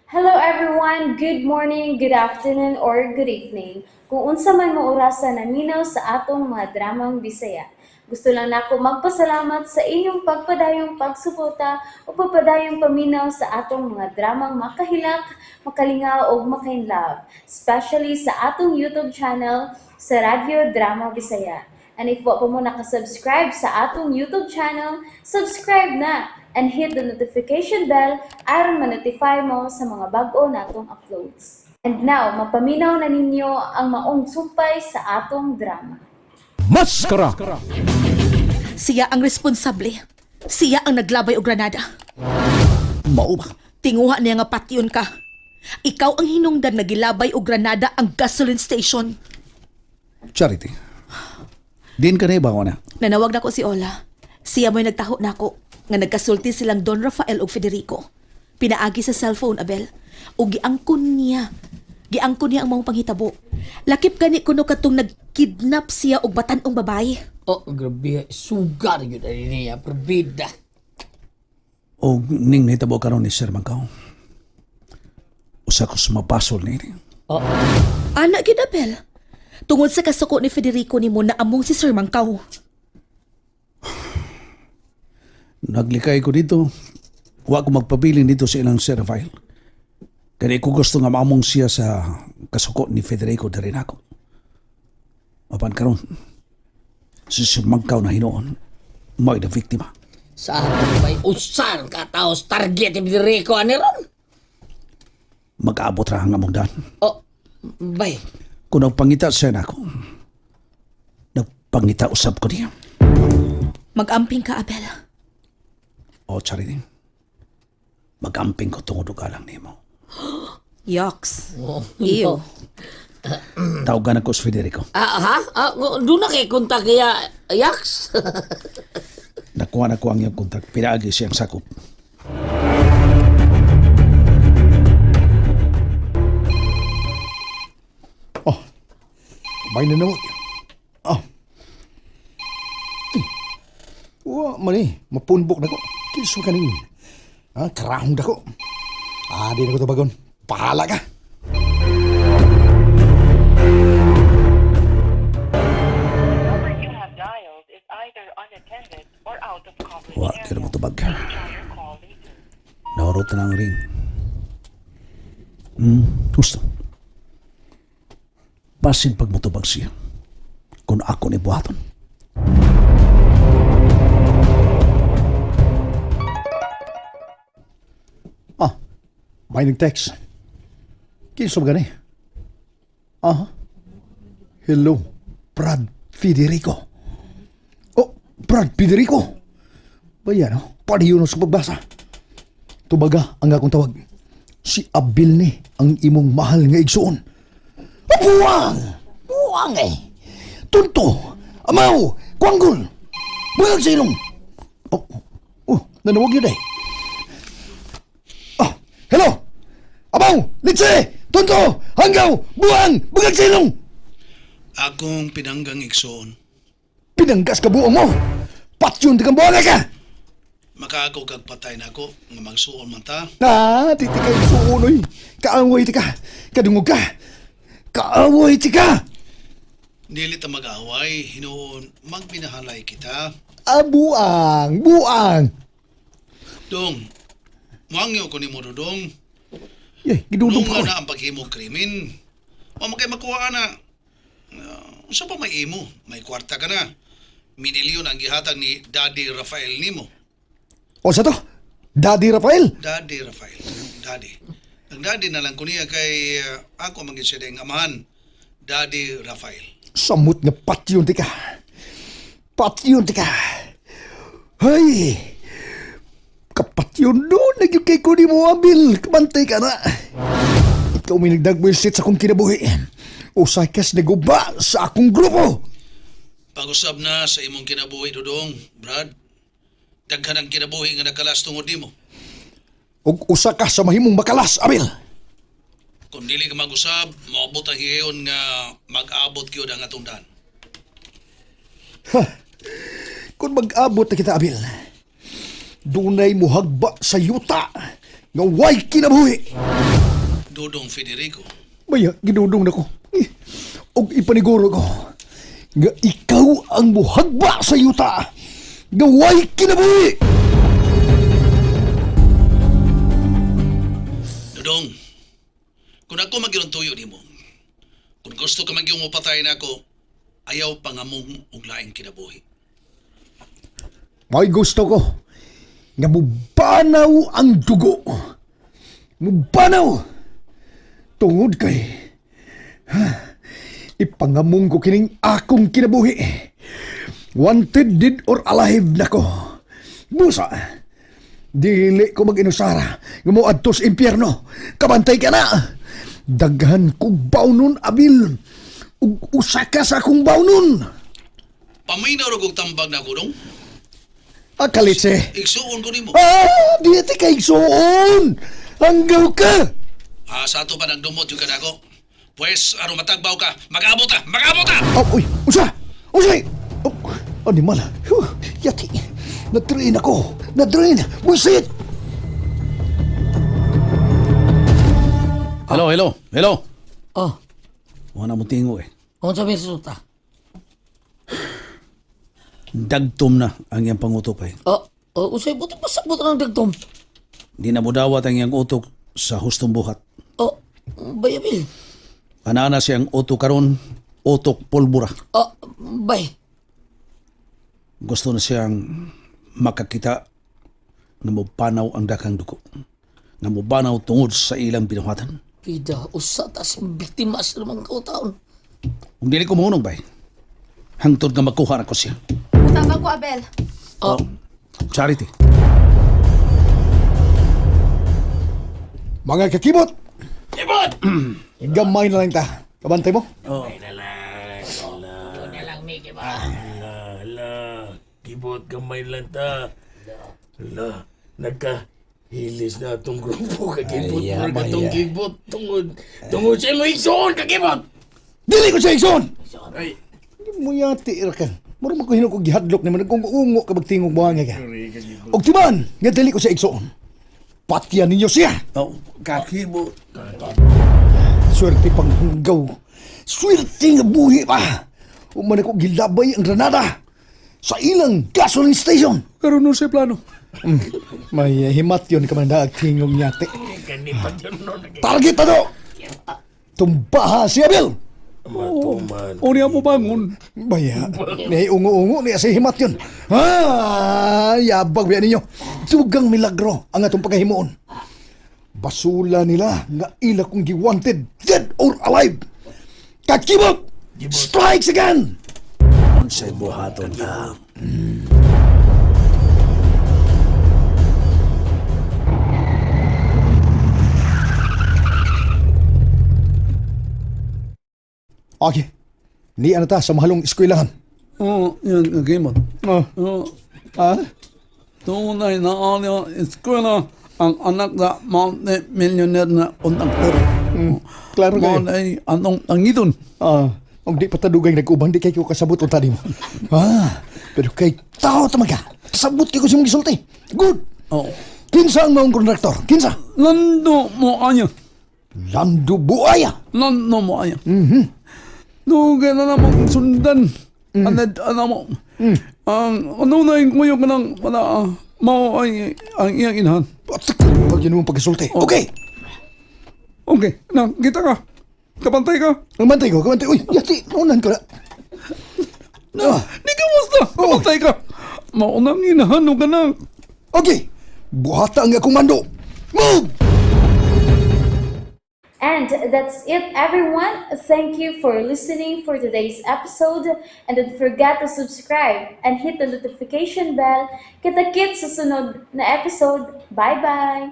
Hello everyone, good morning, good afternoon, or good evening. Kung unsa man mo orasan naminaw sa atong mga dramang Bisaya. Gusto lang nako magpasalamat sa inyong pagpadayong pagsuporta o pagpadayong paminaw sa atong mga dramang makahilak, makalingaw o makainlove, especially sa atong YouTube channel sa Radyo Drama Bisaya. And if wa pa mo nakasubscribe sa atong YouTube channel, subscribe na and hit the notification bell aron ma-notify mo sa mga bag-o natong uploads. And now, mapaminaw na ninyo ang maong sumpay sa atong drama. Maskara! Siya ang responsable. Siya ang naglabay og granada. Mao ba? Tinguha niya nga patyon ka. Ikaw ang hinungdan na gilabay og granada ang gasoline station. Charity. Din ka na ibawa na. Nanawag na ko si Ola. Siya mo'y nagtaho na ko nga nagkasulti silang Don Rafael ug Federico. Pinaagi sa cellphone, Abel. O giangkon niya. Giangkon niya ang mga panghitabo. Lakip gani kuno katong nagkidnap siya og batan-ong babae. Oh, grabe. Sugar yun na niya. Probida. O ning nahitabo karon ni Sir Mangkaw. Usa ko sumapasol ni. Oh, Anak gid, Abel. Tungod sa kasuko ni Federico ni mo na among si Sir Mangkaw. Naglikay ko dito. Wa ko magpabiling dito sa ilang Sir Rafael. Kaya ko gusto nga maamong siya sa kasuko ni Federico na rin ako. Mapan karon, si Sir Mangkaw na hinoon, mo'y na biktima. sa akin may usan kataos target ni Federico aniron. Mag-aabot ra ang among dan. Oh, bay. Kung nagpangita siya na ako, nagpangita usab ko niya. Mag-amping ka, Abel. O, Charity, mag-amping ko tungod og alang nimo. Yucks. Oh, Ew. Tawagan ako si Federico. Ha? Doon na kay kontak kaya Yaks. Nakuha na ko ang iyong kontak. Pinaagi siyang sakop. Oh, may nanawag. Oh. Mani, mapunbok na ko. Kiso ka ning. Karahong na ko. Di na ko ito bagon. Pahala ka. Number you have dialed is either unattended or out of coverage Wa, area. tira mo tubag. Try your call later. Naurot na ang ring. Gusto. Basin pag mutubag siya. Kung ako ni buhaton. May nag-text. Kiso ba gani? Hello, Brad Federico. Oh, Brad Federico. Bayan, padiyo na sa pagbasa. Tubaga ang akong tawag. Si Abil ni ang imong mahal nga igsuon. Buwang! Buwang eh! Tunto! Amaw! Kwanggol! Buyag sa ilong! Nanawag yun eh. Hello! Amaw! Litse! Tunto! Hanggaw! Buwang! Buyag sa ilong! Akong pinanggang igsoon. Pinanggas ka buong mo! Patyon di kang buwang ka! Makaagaw kag patay na ako. Nga magsuon man ta. Titi ka igsuon oy! Kaaway ti ka! Kadungog ka! Kaaway ti ka! Dili ta mag-away. Hinoon, magbinahalay kita. Buang! Buang! Dong, muangyo ko ni mo dong. Gidudong Nung pa ko. na ang paghimo krimen. O makay makuha na. Usa pa may imo. May kwarta ka na. Minilyon ang gihatag ni Daddy Rafael nimo. O sa to? Daddy Rafael? Daddy Rafael. Daddy. Ang daddy na lang ko niya kay ako maging siya ng amahan. Daddy Rafael. Samot nga patyon ti ka. Patyon ti ka. Hay! Kapatyon doon, nagyo kay ko ni mo, Abil. Kamantay ka na. Ikaw may nagdagwisit sa akong kinabuhi. Usay kas naguba sa akong grupo. Pag-usab na sa imong kinabuhi dodong, Brad. Daghan ang kinabuhi nga nakalas tungod nimo. Ug usa ka sa mahimong makalas, Abil. Kung dili ka mag-usab, maabot ang hiyon nga mag-abot gyud ang atong daan. Kung mag-abot na kita, Abil, dunay muhagba sa yuta nga way kinabuhi. Dodong Federico. Baya, ginudong na ko. Og ipaniguro ko. Nga ikaw ang muhagba sa yuta. Gaway kinabuhi! Dodong, kung ako magyong tuyo ni mo, kung gusto ka magyong upatay na ako, ayaw pangamong og laing kinabuhi. May gusto ko nga mubanaw ang dugo. Mubanaw! Tungod kay ipangamong ko kining akong kinabuhi. Wanted dead or alive na ko. Busa, dili ko mag-inusara nga mo adto sa impyerno. Kabantay ka na. Daghan ko bawnon abil. Ug usa ka sa akong bawnon. Paminaw ra kog tambag na ako dong. Akalitse. Igsuon ko nimo. Di ati kay suon. Hanggaw ka. Sa ato pa nagdumot yung kadako. Pues, aron matagbaw ka, mag-abot ta! Mag-abot ta! Uy, usa! Usay! Animal. Yati. Nadrain ako. Nadrain. Buisit! Hello, hello, hello. Oh, Wala mo tingo eh. kung sabi sa suta. Dagtom na ang iyang pangutok eh. Usay, buti pasabot ang dagtom. Di na mudawat ang iyang utok sa hustong buhat. Bayabil. Anana siyang utok karon, utok pulbura. Bay. Gusto na siyang makakita na mupanaw ang dakang duko. Na mupanaw tungod sa ilang binuhatan. Pida, usatas, biktima sa namang kautaon. Kung dili ko mahunong ba hangtod nga magkuha na ko siya. Tama ko, Abel. Charity. Mga kakibot! Ibot! Gamay na lang ta. Kabantay mo? Kibot gamay lang ta. Hala, nagka-hilis na itong grupo. Kakibot mo na itong kibot. Tungod siya mo iksoon, kakibot! Dili ko sa ikson! Ay, Hindi mo yati, Irakan. Mura mo ko hinong ko gihadlok naman. Nagkung-ungo ka magtingog mo nga ka. Og timan, nga dili ko sa ikson. Patyan ninyo siya! Kakibot. Swerte pang hanggaw. Swerte nga buhi pa. Umana ko gilabay ang granada sa ilang gasoline station. Karon no siya plano. May himat yun ka man na tingog nyate. kanipat yun nun. Target ano? Tumbaha si Abel. Matuman. O niya mo bangon. Baya, may ungo-ungo niya si himat yun. Yabag biya ninyo. Tugang milagro ang atong pagkahimuon. Basula nila nga ila kong giwanted, dead or alive. Kakibot! Strikes again! Unsay buhaton ka. Okay. Ni ano ta sa mahalong eskwelahan. Yan, kakibot. Ah? Tunay na alya eskwela ang anak na multi-millionaire na conductor. Klaro kayo. Malay anong tangiton. Ang di patadugay nag-ubang di kayo kasabot ang tadi mo. Pero kay tao tamaga. Kasabot kayo sa mga gisulti. Good. Kinsa ang maong kontraktor? Kinsa? Lando mo anya. Lando Buaya. Lando mo anya. Dugay na namang sundan. Anad mo. Ang ano na yung kuyo ka ng mao ay ang iyang inahan. Pag yun mong pagkasulti. Okay. Okay, na, kita ka. Kapantay ka. Kamantay ko, kamantay. Uy, yati, naunan ko na. Di ka musta. Kapantay ka. Maunang inahan o ka na. Okay. Buhata ang akong mando. Move! And that's it, everyone. Thank you for listening for today's episode. And don't forget to subscribe and hit the notification bell. Kita-kits sa sunod na episode. Bye-bye!